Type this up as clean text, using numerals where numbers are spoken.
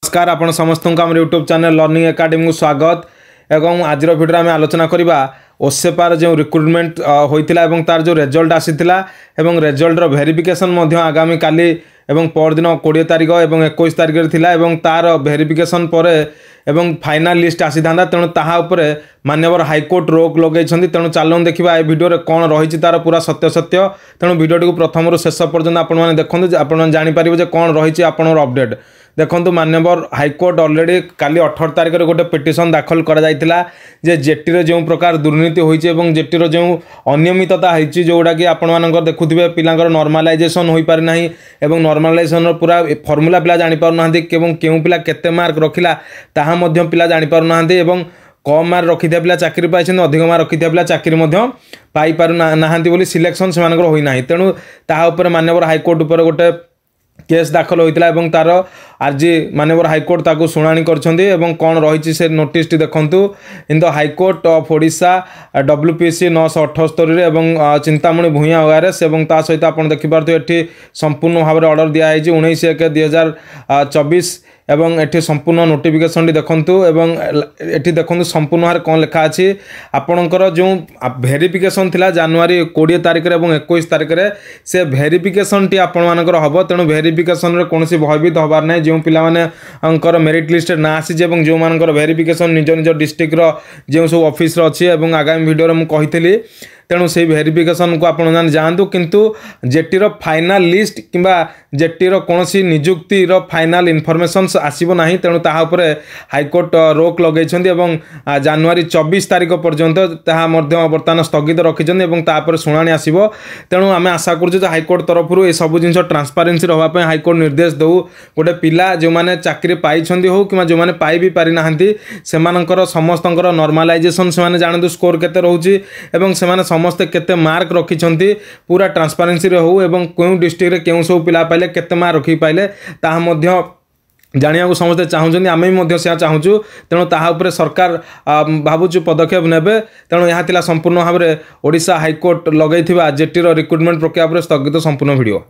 नमस्कार आपण समस्त आम यूट्यूब चैनल लर्निंग एकेडमी को स्वागत एवं आज भिडियो आम आलोचना करवा ओसेपार जो रिक्रुटमेंट होता है तार जो रिजल्ट आसीला एवं रिजल्टर भेरिफिकेशन आगामी काली एवं परदिन 20 तारिख एवं 21 तारिख थिला एवं तार भेरिफिकेशन पर एवं फाइनल लिस्ट आसी था तेणु तापर माननीय हाईकोर्ट रोक लगे तेणु चलूँ देखा ए भिडियो कौन रही तार पूरा सत्य सत्य तेणु भिडियो प्रथम शेष पर्यटन आपने देखते आप जापर कौन रही अपडेट देखो माननीय हाईकोर्ट अलरेडी काली 18 तारिख में गोटे पिटिशन दाखल कराइला जे जेटी जो प्रकार दुर्नीति होती जेटीर जो अनियमितता होती जोड़ा कि आपण देखुए पिलांकर नॉर्मलाइजेशन हो पारि नाही एवं नॉर्मलाइजेशन पूरा फॉर्मूला पिला जानि पारु नाहंती केवं केउ पिला केते मार्क रखिला ताहा मध्य पिला जानि पारु नाहंती एवं कम मार्क रखिथिया पिला चाकरी पाइछन अधिक मार्क रखिथिया पिला चाकरी मध्य पाई पारु नाहंती बोली सिलेक्शन से मानकर होई नाही तेणु ताहा ऊपर माननीय हाईकोर्ट ऊपर गोटे केस दाखल होता है तार आज माननीय हाईकोर्ट ताकू शुणाणी कर कौन रही से नोटिस देखूँ in the high court of Odisha WPC 978 एवं चिंतामणि भूया ओआरएस एवं ता सहित आप देखिपारे ये संपूर्ण भाव में ऑर्डर दिखाई 19/1/2024 एवं एठी संपूर्ण नोटिफिकेशन देखूँ एवं एठी देखूँ संपूर्ण भाव कौन लिखा अच्छी आपणकर जो भेरिफिकेशन थिला जनवरी 20 तारिख एवं 21 तारिख से भेरिफिकेशन टी आपणकर हम तेणु भेरिफिकेशन कौन भयभीत हबार ना जो पिलाकर मेरिट लिस्ट ना आसी जो मानकर भेरिफिकेशन निज निज डिस्ट्रिक्टर जो सब ऑफिस अच्छी आगामी वीडियो में कही तेणु से भेरिफिकेशन को आप जातु किंतु जेटीर फाइनल लिस्ट किंबा जेटीर कौन निजुक्तिर फाइनल इनफॉरमेशन आसब ना तेणु तापर हाईकोर्ट रोक लगे जनवरी 24 तारिख पर्यंत बर्तमान स्थगित रखिपर शुणाणी आसब तेणु आम आशा करूँ हाईकोर्ट तरफ ये सब जिन ट्रांसपारेन्सी रहा हाईकोर्ट निर्देश दौ गोटे पिला जो मैंने चाकरी पाई हो कि जो मैंने पाई भी पारि नाहंती सेमानकर समस्त नॉर्मलाइजेशन से जानतु स्कोर केते रहउची एवं सेमाने समस्ते केते मार्क रखिछंती पूरा ट्रांसपारेन्सी रे हो एवं क्यों डिस्ट्रिक्ट रे क्यों सब पिला पाइले केते मार्क रखि पाइले ताहा मध्य जानिया को समस्ते चाहूँ आम भी चाहूँ तेणु ताहा सरकार भावुँ पदक्षेप नेबे तेणु यह संपूर्ण भाव में ओडिशा हाईकोर्ट लगे जेटीर रिक्रुटमेंट प्रक्रिया स्थगित संपूर्ण वीडियो।